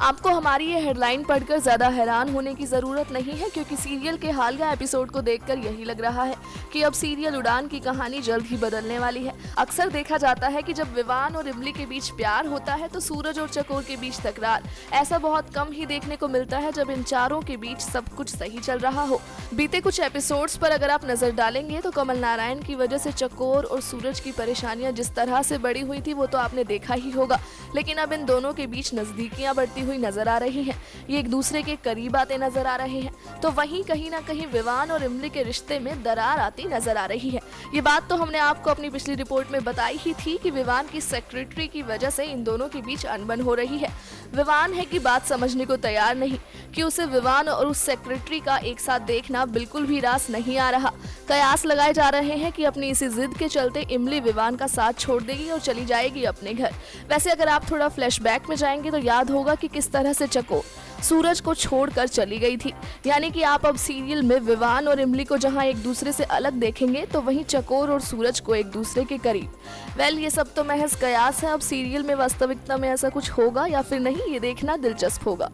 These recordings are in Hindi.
आपको हमारी ये हेडलाइन पढ़कर ज़्यादा हैरान होने की ज़रूरत नहीं है, क्योंकि सीरियल के हालिया एपिसोड को देखकर यही लग रहा है कि अब सीरियल उड़ान की कहानी जल्द ही बदलने वाली है। अक्सर देखा जाता है कि जब विवान और इमली के बीच प्यार होता है तो सूरज और चकोर के बीच तकरार। ऐसा बहुत कम ही देखने को मिलता है जब इन चारों के बीच सब कुछ सही चल रहा हो। बीते कुछ एपिसोड्स पर अगर आप नजर डालेंगे तो कमल नारायण की वजह से चकोर और सूरज की परेशानियां जिस तरह से बढ़ी हुई थी वो तो आपने देखा ही होगा, लेकिन अब इन दोनों के बीच नजदीकियां बढ़ती हुई नजर आ रही हैं। ये एक दूसरे के करीब आते नजर आ रहे हैं। तो वहीं कहीं ना कहीं विवान और इमली के रिश्ते में दरार आती नजर आ रही है। ये बात तो हमने आपको अपनी पिछली रिपोर्ट में बताई ही थी कि विवान की सेक्रेटरी की वजह से इन दोनों के बीच अनबन हो रही है। विवान है कि बात समझने को तैयार नहीं कि उसे विवान और उस सेक्रेटरी का एक साथ देखना बिल्कुल भी रास नहीं आ रहा। कयास लगाए जा रहे हैं कि अपनी इसी जिद के चलते इमली विवान का साथ छोड़ देगी और चली जाएगी अपने घर। वैसे अगर आप थोड़ा फ्लैशबैक में जाएंगे तो याद होगा कि किस तरह से चकोर सूरज को छोड़कर चली गई थी। यानी कि आप अब सीरियल में विवान और इमली को जहां एक दूसरे से अलग देखेंगे तो वहीं चकोर और सूरज को एक दूसरे के करीब। ये सब तो महज कयास है। अब सीरियल में वास्तविकता में ऐसा कुछ होगा या फिर नहीं, ये देखना दिलचस्प होगा।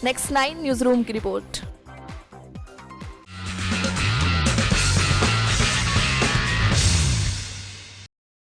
नेक्स्ट 9 न्यूज़ रूम की रिपोर्ट।